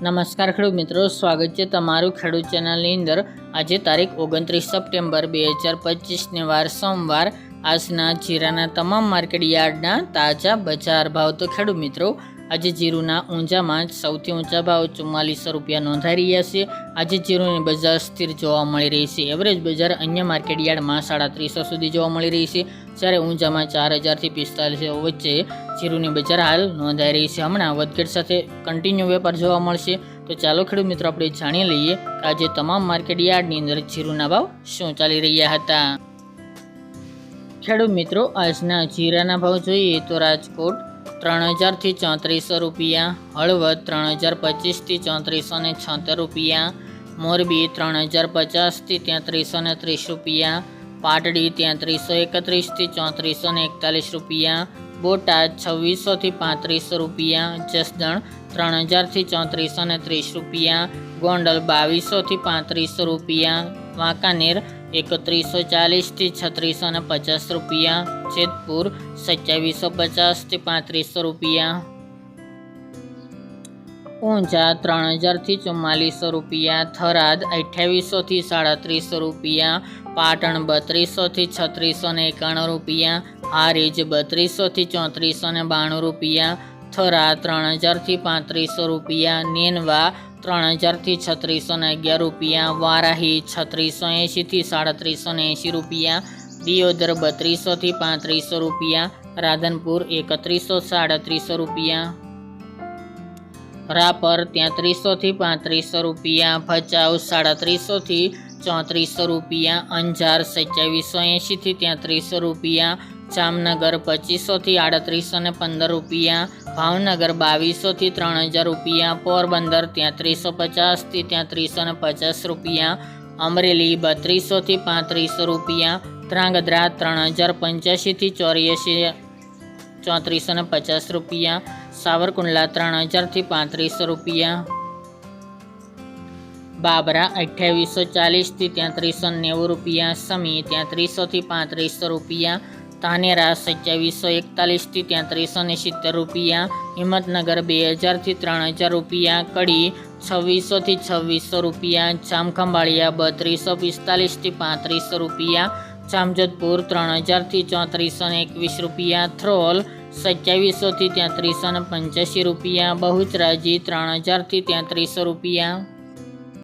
નમસ્કાર ખેડૂત મિત્રો, સ્વાગત છે તમારું ખેડૂત ચેનલની અંદર। આજે તારીખ 29 સપ્ટેમ્બર 2025ને વાર સોમવાર। આજના જીરાના તમામ માર્કેટ યાર્ડના તાજા બજાર ભાવ। તો ખેડૂત મિત્રો, આજે જીરુના ઊંઝામાં સૌથી ઊંચા ભાવ 4400 રૂપિયા નોંધાઈ રહ્યા છે। આજે જીરુની બજાર સ્થિર જોવા મળી રહી છે। એવરેજ બજાર અન્ય માર્કેટ યાર્ડમાં 350 સુધી જોવા મળી રહી છે, જ્યારે ઊંઝામાં 4000 થી 4500 વચ્ચે જીરુની બજાર હાલ નોંધાઈ રહી છે। હમણાં વધઘટ સાથે કન્ટિન્યુ વેપાર જોવા મળશે। તો ચાલો ખેડૂત મિત્રો, આપણે જાણી લઈએ કે આજે તમામ માર્કેટ યાર્ડની અંદર જીરુના ભાવ શું ચાલી રહ્યા હતા। ખેડૂત મિત્રો, આજના જીરાના ભાવ જોઈએ તો રાજકોટ 3000 થી 3400 રૂપિયા, હળવદ 3025 થી 3476 રૂપિયા, મોરબી 3050 થી 3330 રૂપિયા, પાટડી 3331 થી 3441 રૂપિયા, બોટાદ 2600 થી 3500 રૂપિયા, જસદણ 3000 થી 3430 રૂપિયા, ગોંડલ 2200 થી 3500 રૂપિયા, વાંકાનેર 3140 થી 3650 રૂપિયા, જેતપુર 2750 થી 3500 રૂપિયા, ઊંઝા 3000 થી 4400 રૂપિયા, થરાદ 2800 થી 3750 રૂપિયા, પાટણ 3200 થી 3691 રૂપિયા, હારીજ 3200 થી 3492 રૂપિયા, થરા 3000 થી 3500 રૂપિયા, નેનવા 3000 થી 3611 રૂપિયા, વારાહી 3680 થી 3780 રૂપિયા, દિયોદર 3200 થી 3500 રૂપિયા, રાધનપુર 3100 3700 રૂપિયા, રાપર 3300 થી 3500 રૂપિયા, ભચાઉ 3700 થી 3400 રૂપિયા, અંજાર 2780 થી 3300 રૂપિયા, જામનગર 2500 થી 3815 રૂપિયા, ભાવનગર 2200 થી 3000 રૂપિયા, પોરબંદર 3350 થી 3350 રૂપિયા, અમરેલી 3200 થી 3500 રૂપિયા, ધ્રાંગધ્રા 3085 થી 3450 રૂપિયા, સાવરકુંડલા 3000 થી 3500 રૂપિયા, બાબરા 2840 થી 3390 રૂપિયા, સમી 3300 થી 3500 રૂપિયા, ધાનેરા 2741 થી 3370 રૂપિયા, હિંમતનગર 2000 થી 3000 રૂપિયા, કડી 2600 થી 2600 રૂપિયા, જામખંભાળિયા 3245 થી 3500 રૂપિયા, જામજોધપુર 3000 થી 3421 રૂપિયા, થ્રોલ 2700 થી 3385 રૂપિયા, બહુચરાજી 3000 થી 3300 રૂપિયા,